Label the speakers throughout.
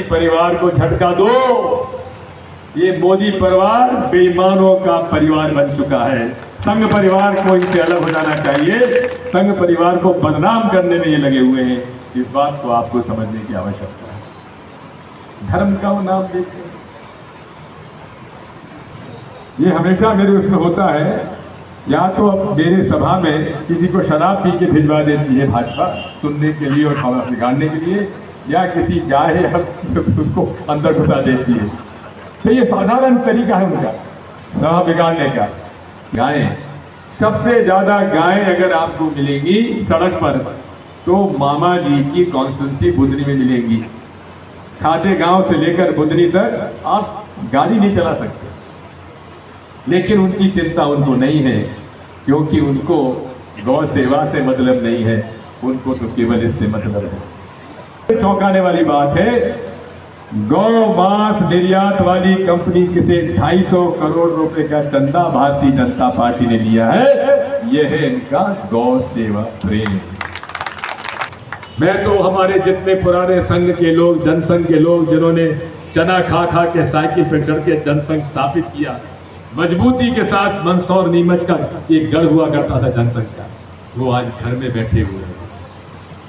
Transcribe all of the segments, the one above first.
Speaker 1: परिवार को झटका दो। ये मोदी परिवार बेईमानों का परिवार बन चुका है। संघ परिवार को इनसे अलग हो जाना चाहिए। संघ परिवार को बदनाम करने में ये लगे हुए हैं। इस बात को आपको समझने की आवश्यकता है। धर्म का वो नाम देते हैं। ये हमेशा मेरे उसमें होता है, या तो अब मेरे सभा में किसी को शराब पी के भिजवा देती है भाजपा सुनने के लिए और खबर बिगाड़ने के लिए, या किसी गाय उसको अंदर घुसा देती है। तो ये साधारण तरीका है उनका सभा बिगाड़ने का। गायें, सबसे ज्यादा गायें अगर आपको मिलेंगी सड़क पर तो मामा जी की कॉन्स्टिट्यूंसी बुधनी में मिलेंगी। खाते गांव से लेकर बुधनी तक आप गाड़ी नहीं चला सकते, लेकिन उनकी चिंता उनको नहीं है, क्योंकि उनको गौ सेवा से मतलब नहीं है, उनको तो केवल इससे मतलब है। चौंकाने वाली बात है, गौ मांस निर्यात वाली कंपनी से 250 करोड़ रुपए का चंदा भारतीय जनता पार्टी ने लिया है। यह है इनका गौ सेवा प्रेम। मैं तो हमारे जितने पुराने संघ के लोग, जनसंघ के लोग, जिन्होंने चना खा खा के साइकिल पर चढ़ के जनसंघ स्थापित किया, मजबूती के साथ मंदसौर नीमच का एक गढ़ हुआ करता था जनसंघ का, वो आज घर में बैठे हुए हैं।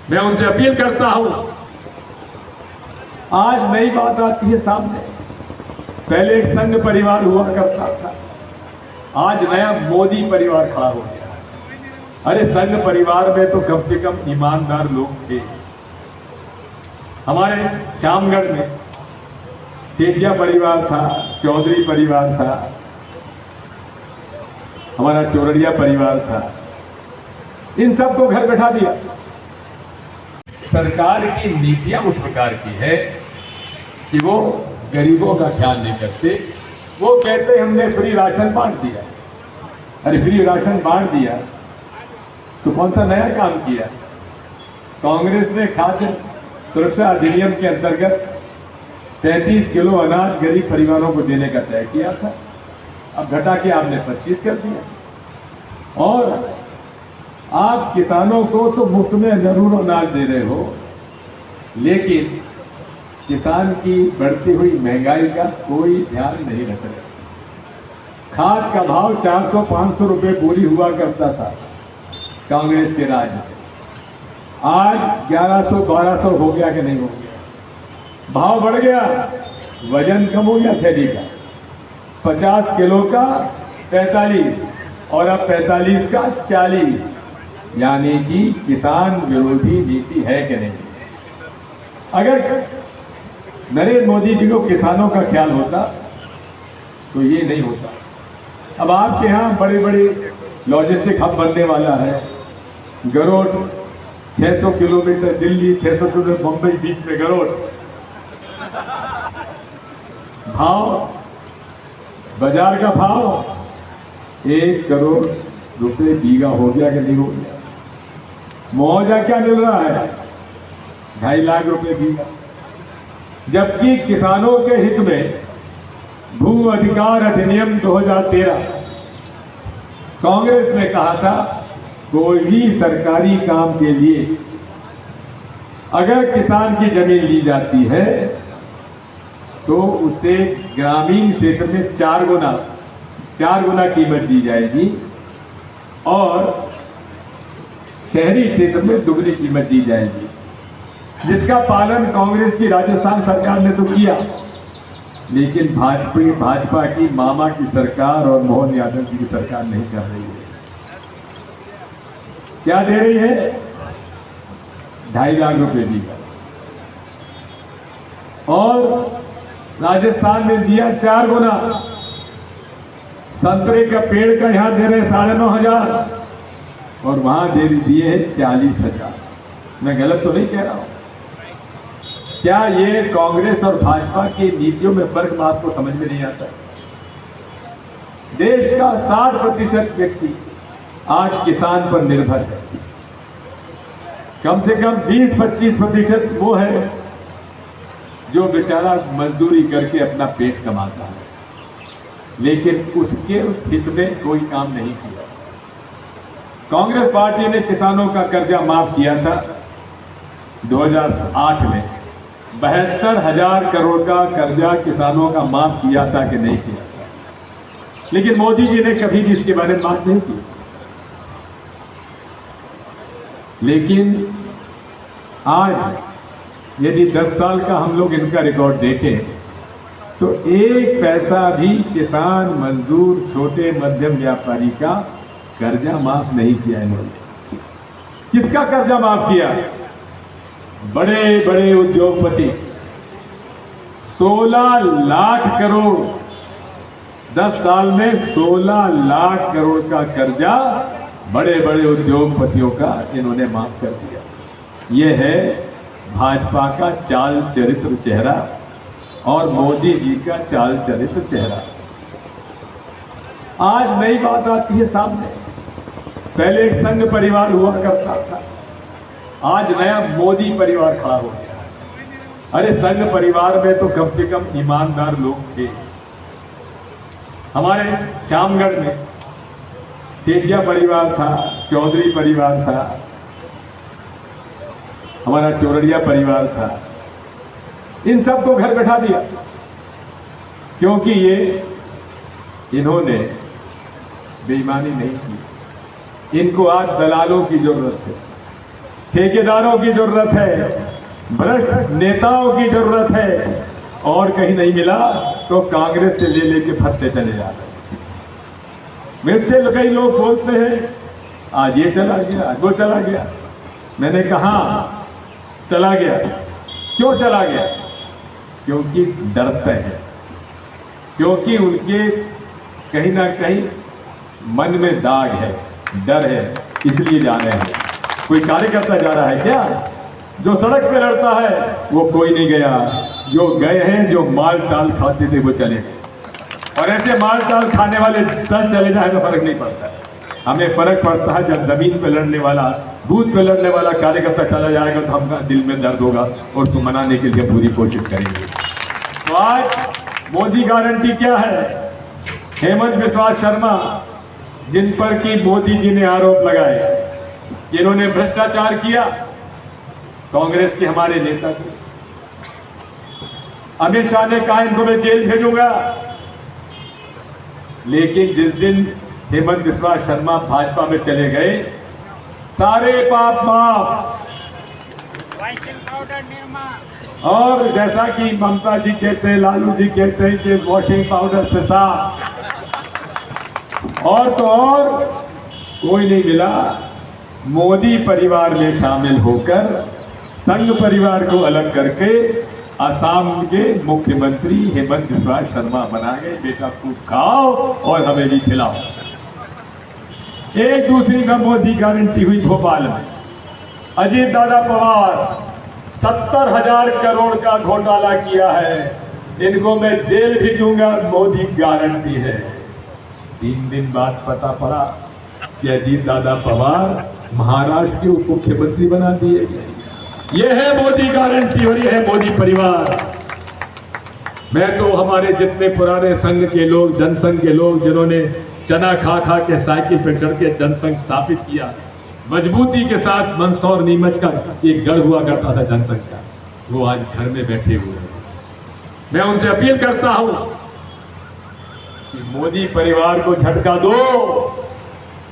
Speaker 1: मैं उनसे अपील करता हूं, आज नई बात आती है सामने। पहले एक संघ परिवार हुआ करता था, आज नया मोदी परिवार खड़ा हो गया। अरे संघ परिवार में तो कम से कम ईमानदार लोग थे। हमारे श्यामगढ़ में सेठिया परिवार था, चौधरी परिवार था, हमारा चौरड़िया परिवार था। इन सबको घर बैठा दिया। सरकार की नीतियां उस प्रकार की है कि वो गरीबों का ख्याल नहीं करते। वो कहते हमने फ्री राशन बांट दिया। अरे फ्री राशन बांट दिया तो कौन सा नया काम किया? कांग्रेस ने खाद्य सुरक्षा अधिनियम के अंतर्गत 33 किलो अनाज गरीब परिवारों को देने का तय किया था। अब घटा के आपने 25 कर दिया। और आप किसानों को तो मुफ्त में जरूर अनाज दे रहे हो, लेकिन किसान की बढ़ती हुई महंगाई का कोई ध्यान नहीं रख रहे। खाद का भाव 400-500 रुपए बोरी हुआ करता था कांग्रेस के राज में, आज 1100-1200 हो गया कि नहीं हो गया? भाव बढ़ गया, वजन कम हो गया थैली का, 50 किलो का 45 और अब 45 का 40, यानी कि किसान विरोधी नीति है कि नहीं? अगर नरेंद्र मोदी जी को किसानों का ख्याल होता तो ये नहीं होता। अब आपके यहाँ बड़े बड़े लॉजिस्टिक हब बनने वाला है। गरोड़ 600 किलोमीटर दिल्ली, 600 किलोमीटर मुंबई, बीच में गरोड़। भाव, बाजार का भाव 1 करोड़ रुपए बीघा हो गया कि नहीं हो गया? मुआवजा क्या मिल रहा है? 2.5 लाख रुपए बीघा। जबकि किसानों के हित में भू अधिकार अधिनियम 2013 कांग्रेस ने कहा था, कोई भी सरकारी काम के लिए अगर किसान की जमीन ली जाती है तो उसे ग्रामीण क्षेत्र में 4 गुना कीमत दी जाएगी और शहरी क्षेत्र में दुगनी कीमत दी जाएगी, जिसका पालन कांग्रेस की राजस्थान सरकार ने तो किया, लेकिन भाजपा की मामा की सरकार और मोहन यादव जी की सरकार नहीं कर रही है। क्या दे रही है? 2.5 लाख रुपए बीघा। और राजस्थान में दिया 4 गुना। संतरे का पेड़ का यहां दे रहे 9,500 और वहां दे दिए 40,000। मैं गलत तो नहीं कह रहा हूं? क्या ये कांग्रेस और भाजपा की नीतियों में फर्क आपको समझ में नहीं आता? देश का 60% व्यक्ति आज किसान पर निर्भर है। कम से कम 20-25% वो है जो बेचारा मजदूरी करके अपना पेट कमाता है, लेकिन उसके हित में कोई काम नहीं किया। कांग्रेस पार्टी ने किसानों का कर्जा माफ किया था 2008 में, 72,000 करोड़ का कर्जा किसानों का माफ किया था कि नहीं किया था, लेकिन मोदी जी ने कभी भी इसके बारे में बात नहीं की। लेकिन आज यदि 10 साल का हम लोग इनका रिकॉर्ड देखें तो एक पैसा भी किसान, मजदूर, छोटे मध्यम व्यापारी का कर्जा माफ नहीं किया इन्होंने। किसका कर्जा माफ किया? बड़े बड़े उद्योगपति 16 लाख करोड़, 10 साल में 16 लाख करोड़ का कर्जा बड़े बड़े उद्योगपतियों का इन्होंने माफ कर दिया। ये है भाजपा का चाल चरित्र चेहरा और मोदी जी का चाल चरित्र चेहरा। आज नई बात आती है सामने। पहले एक संघ परिवार हुआ करता था, आज नया मोदी परिवार खड़ा हो गया। अरे संघ परिवार में तो कम से कम ईमानदार लोग थे। हमारे श्यामगढ़ में सेठिया परिवार था, चौधरी परिवार था, हमारा चौरड़िया परिवार था। इन सबको घर बैठा दिया क्योंकि इन्होंने बेईमानी नहीं की। इनको आज दलालों की जरूरत है, ठेकेदारों की जरूरत है, भ्रष्ट नेताओं की जरूरत है, और कहीं नहीं मिला तो कांग्रेस से ले लेके भत्ते चले जा रहे। मुझसे कई लोग बोलते हैं आज ये चला गया, आज वो चला गया। मैंने कहा चला गया, क्यों चला गया? क्योंकि डरते हैं, क्योंकि उनके कहीं ना कहीं मन में दाग है, डर है, इसलिए जा रहे हैं। कोई कार्यकर्ता जा रहा है क्या? जो सड़क पे लड़ता है वो कोई नहीं गया। जो गए हैं, जो माल टाल खाते थे वो चले गए। और ऐसे माल टाल खाने वाले 10 चले जाए तो फर्क नहीं पड़ता। हमें फर्क पड़ता है जब जमीन पे लड़ने वाला, बूथ पे लड़ने वाला कार्यकर्ता चला जाएगा तो हमका दिल में दर्द होगा और उसको मनाने के लिए पूरी कोशिश करेंगे। तो आज मोदी गारंटी क्या है? हेमंत बिस्वा शर्मा, जिन पर कि मोदी जी ने आरोप लगाए, जिन्होंने भ्रष्टाचार किया, कांग्रेस के हमारे नेता थे। अमित शाह ने कहा इनको मैं जेल भेजूंगा, लेकिन जिस दिन हेमंत बिस्वा शर्मा भाजपा में चले गए, सारे पाप माफ। और जैसा कि ममता जी कहते हैं, लालू जी कहते हैं कि वॉशिंग पाउडर से साफ, और तो और कोई नहीं मिला। मोदी परिवार में शामिल होकर संघ परिवार को अलग करके असम के मुख्यमंत्री हेमंत बिस्वा शर्मा बना गए। बेटा खूब खाओ और हमें भी खिलाओ। एक दूसरी का मोदी गारंटी हुई भोपाल में। अजीत दादा पवार 70,000 करोड़ का घोटाला किया है, इनको मैं जेल भी दूंगा, मोदी गारंटी है। 3 दिन बाद पता पड़ा कि अजीत दादा पवार महाराष्ट्र के उप मुख्यमंत्री बना दिए गए। ये है मोदी गारंटी और ये है मोदी परिवार। मैं तो हमारे जितने पुराने संघ के लोग, जनसंघ के लोग, जिन्होंने चना खा खा के साइकिल पर चढ़ के जनसंघ स्थापित किया, मजबूती के साथ मंदसौर नीमच का एक गढ़ हुआ करता था जनसंघ का, वो आज घर में बैठे हुए हैं। मैं उनसे अपील करता हूं कि मोदी परिवार को झटका दो।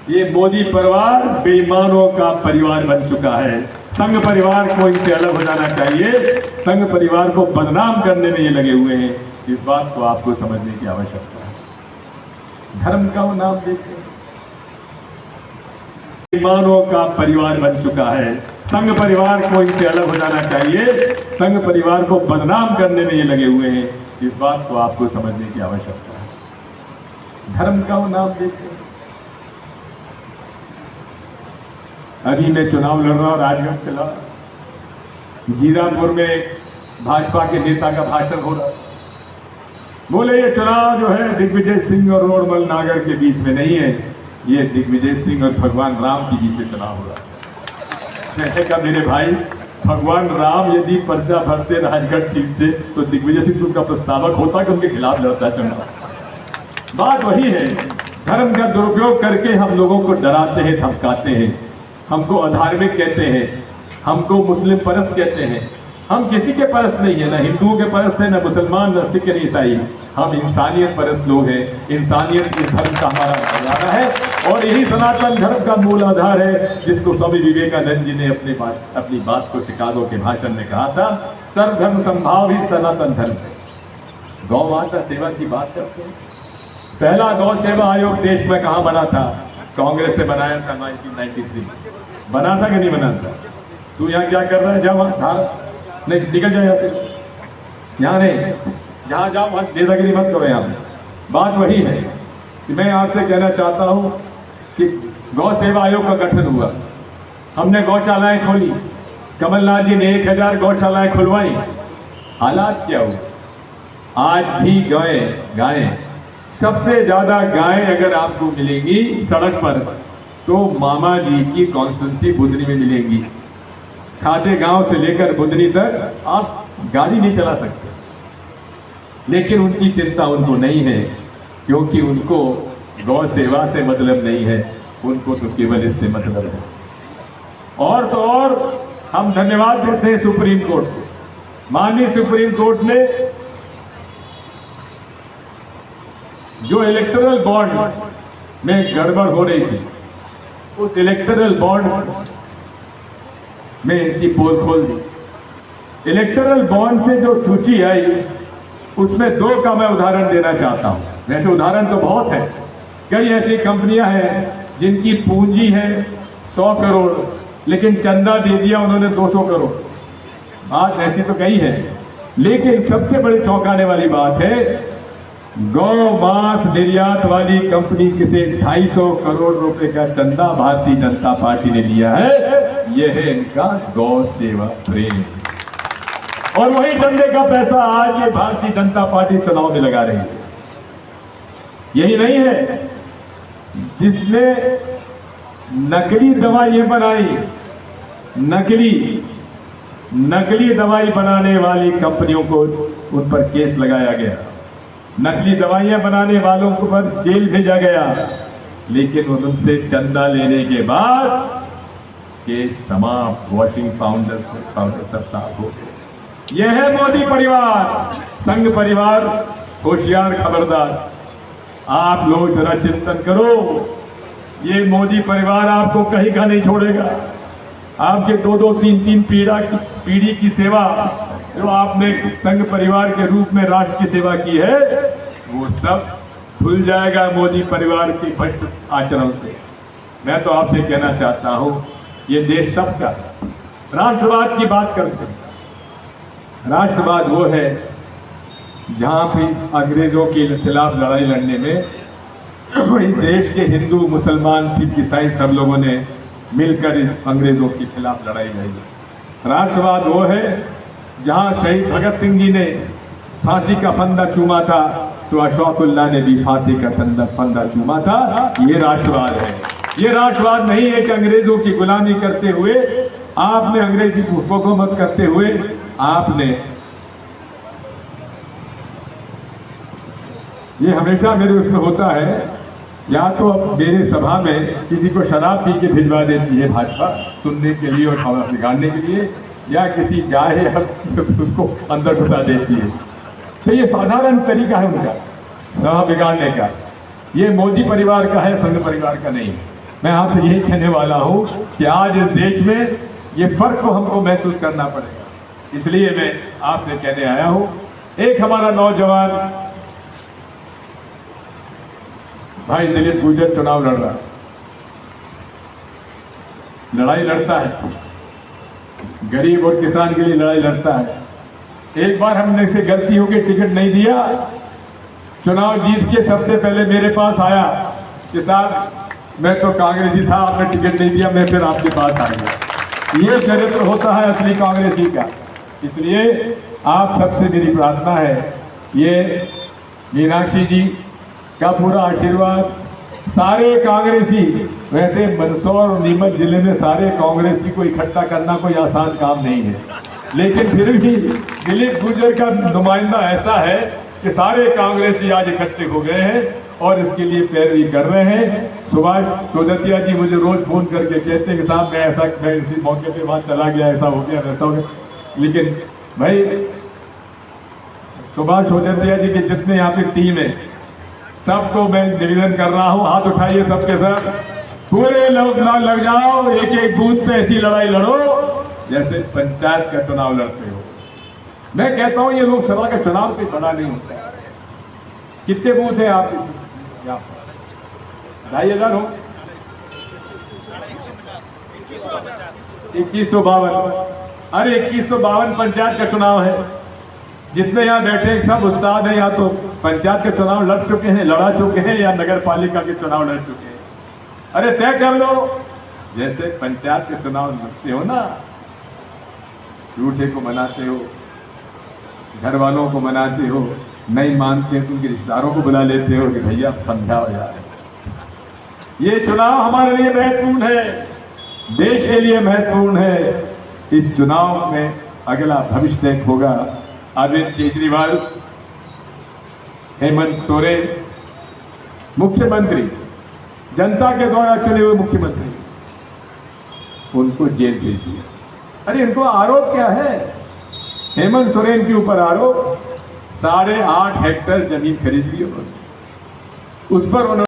Speaker 1: ये मोदी परिवार बेईमानों का परिवार बन चुका है। संघ परिवार को इनसे अलग हो जाना चाहिए। संघ परिवार को बदनाम करने में ये लगे हुए हैं। इस बात को आपको समझने की आवश्यकता है। धर्म का वो नाम देखें, बेईमानों का परिवार बन चुका है। संघ परिवार को इनसे अलग हो जाना चाहिए। संघ परिवार को बदनाम करने में ये लगे हुए हैं। इस बात को आपको समझने की आवश्यकता है। धर्म का वो नाम देखें। अभी मैं चुनाव लड़ रहा हूं, राजगढ़ से लड़ा, जीरापुर में भाजपा के नेता का भाषण हो रहा। बोले ये चुनाव जो है दिग्विजय सिंह और रोडमल नागर के बीच में नहीं है, ये दिग्विजय सिंह और भगवान राम के बीच में चुनाव हो रहा है। मैंने कहा मेरे भाई, भगवान राम यदि पर्चा भरते राजगढ़ सीट से तो दिग्विजय सिंह उनका प्रस्तावक होता कि उनके खिलाफ लड़ता चुनाव। बात वही है, धर्म का दुरुपयोग करके हम लोगों को डराते हैं, धमकाते हैं, हमको अधार्मिक कहते हैं, हमको मुस्लिम परस्त कहते हैं। हम किसी के परस्त नहीं है, ना हिंदुओं के परस्त है, ना मुसलमान, ना सिख, ना ईसाई। हम इंसानियत परस्त लोग हैं। इंसानियत इस धर्म का हमारा मर्यादा है और यही सनातन धर्म का मूल आधार है, जिसको स्वामी विवेकानंद जी ने अपनी बात को शिकागो के भाषण में कहा था, सर्वधर्म संभाव ही सनातन धर्म है। गौ माता सेवा की बात करते हैं। पहला गौ सेवा आयोग देश में कहाँ बना था? कांग्रेस ने बनाया था 1993। बना था कि नहीं बना था? तू यहाँ क्या कर रहा है? जा नहीं, निकल जाए यहाँ से। यहाँ नहीं, जहाँ जाओ वहाँ नेतागिरी मत करो। यहाँ बात वही है कि मैं आपसे कहना चाहता हूँ कि गौ सेवा आयोग का गठन हुआ, हमने गौशालाएं खोली, कमलनाथ जी ने 1000 गौशालाएं खुलवाई। हालात क्या हुआ? आज भी गायें सबसे ज़्यादा गायें अगर आपको मिलेंगी सड़क पर तो मामा जी की कॉन्स्टिट्यूंसी बुधनी में मिलेंगी। खाते गांव से लेकर बुधनी तक आप गाड़ी नहीं चला सकते, लेकिन उनकी चिंता उनको नहीं है, क्योंकि उनको गौ सेवा से मतलब नहीं है, उनको तो केवल इससे मतलब है। और तो और हम धन्यवाद देते हैं सुप्रीम कोर्ट को। माननीय सुप्रीम कोर्ट ने जो इलेक्टोरल बॉन्ड में गड़बड़ हो रही थी, उस इलेक्टोरल बॉन्ड में इनकी पोल खोल दी। इलेक्टोरल बॉन्ड से जो सूची आई उसमें 2 का मैं उदाहरण देना चाहता हूं। वैसे उदाहरण तो बहुत है, कई ऐसी कंपनियां हैं जिनकी पूंजी है 100 करोड़, लेकिन चंदा दे दिया उन्होंने 200 करोड़। बात ऐसी तो कई है, लेकिन सबसे बड़ी चौंकाने वाली बात है, गौ मांस निर्यात वाली कंपनी से 250 करोड़ रुपए का चंदा भारतीय जनता पार्टी ने लिया है। यह है इनका गौ सेवा प्रेम। और वही चंदे का पैसा आज ये भारतीय जनता पार्टी चुनाव में लगा रही है। यही नहीं है, जिसने नकली दवाइयां बनाई, नकली दवाई बनाने वाली कंपनियों को उन पर केस लगाया गया, नकली दवाइयां बनाने वालों को पर जेल भेजा गया, लेकिन उनसे चंदा लेने के बाद केस समाप्त, वॉशिंग पाउडर सब साफ हो गए। यह है मोदी परिवार, संघ परिवार। होशियार, खबरदार, आप लोग जरा चिंतन करो, ये मोदी परिवार आपको कहीं का नहीं छोड़ेगा। आपके 2-2, 3-3 पीढ़ी की सेवा जो आपने संघ परिवार के रूप में राष्ट्र की सेवा की है, वो सब भूल जाएगा मोदी परिवार के भ्रष्ट आचरण से। मैं तो आपसे कहना चाहता हूं, ये देश सबका। राष्ट्रवाद की बात करते हैं, राष्ट्रवाद वो है जहां भी अंग्रेजों के खिलाफ लड़ाई लड़ने में इस देश के हिंदू, मुसलमान, सिख, ईसाई सब लोगों ने मिलकर इस अंग्रेजों के खिलाफ लड़ाई लड़ी। राष्ट्रवाद वो है जहां शहीद भगत सिंह जी ने फांसी का फंदा चूमा था, तो अशफाकुल्लाह ने भी फांसी का फंदा चूमा था। ये राष्ट्रवाद है। ये राष्ट्रवाद नहीं है कि अंग्रेजों की गुलामी करते हुए आपने, अंग्रेजी हुकूमत करते हुए आपने, ये हमेशा मेरे उसमें होता है, या तो अब मेरे सभा में किसी को शराब पी के भिजवा देती है भाजपा सुनने के लिए और खबर बिगाड़ने के लिए, या किसी जाए उसको अंदर घुसा देती है। तो ये साधारण तरीका है उनका सभा बिगाड़ने का। ये मोदी परिवार का है, संघ परिवार का नहीं। मैं आपसे यही कहने वाला हूँ कि आज इस देश में ये फर्क को हमको महसूस करना पड़ेगा। इसलिए मैं आपसे कहने आया हूँ, एक हमारा नौजवान भाई दिलीप गुर्जर चुनाव लड़ रहा है, लड़ाई लड़ता है, गरीब और किसान के लिए लड़ाई लड़ता है। एक बार हमने से गलती हो के टिकट नहीं दिया, चुनाव जीत के सबसे पहले मेरे पास आया कि साहब मैं तो कांग्रेसी था, आपने टिकट नहीं दिया, मैं फिर आपके पास आ गया। ये चरित्र होता है असली कांग्रेसी का। इसलिए आप सबसे मेरी प्रार्थना है, ये मीनाक्षी जी का पूरा आशीर्वाद, सारे कांग्रेसी, वैसे मंदसौर और नीमच जिले में सारे कांग्रेसी को इकट्ठा करना कोई आसान काम नहीं है, लेकिन फिर भी दिलीप गुर्जर का नुमाइंदा ऐसा है कि सारे कांग्रेसी आज इकट्ठे हो गए हैं और इसके लिए पैरवी कर रहे हैं। सुभाष सोजतिया जी मुझे रोज फोन करके कहते हैं कि साहब मैं इसी मौके पे वहाँ चला गया, ऐसा हो गया, वैसा हो गया, लेकिन भाई सुभाष होदेतिया जी की जितने यहाँ की टीम है सबको मैं निवेदन कर रहा हूँ, हाथ उठाइए सबके साथ, पूरे लोग लग जाओ, एक एक बूथ पे ऐसी लड़ाई लड़ो जैसे पंचायत का चुनाव लड़ते हो। मैं कहता हूँ ये लोकसभा का चुनाव कोई बड़ा नहीं होता। कितने बूथ है आप यहाँ? 2,500 हो, 2152। अरे 2152 पंचायत का चुनाव है। जितने यहाँ बैठे सब उस्ताद हैं, या तो पंचायत के चुनाव लड़ चुके हैं, लड़ा चुके हैं, या नगर पालिका के चुनाव लड़ चुके हैं। अरे तय कर लो, जैसे पंचायत के चुनाव लड़ते हो ना, झूठे को मनाते हो, घर वालों को मनाते हो, नहीं मानते तो उनके रिश्तेदारों को बुला लेते हो कि भैया समझाओ यार। ये चुनाव हमारे लिए महत्वपूर्ण है, देश के लिए महत्वपूर्ण है। इस चुनाव में अगला भविष्य तय होगा। अरविंद केजरीवाल, हेमंत सोरेन मुख्यमंत्री, जनता के द्वारा चुने हुए मुख्यमंत्री, उनको जेल भेज दिया। अरे इनको आरोप क्या है? हेमंत सोरेन के ऊपर आरोप 8.5 हेक्टेयर जमीन खरीद ली उन्होंने, उस पर उन्होंने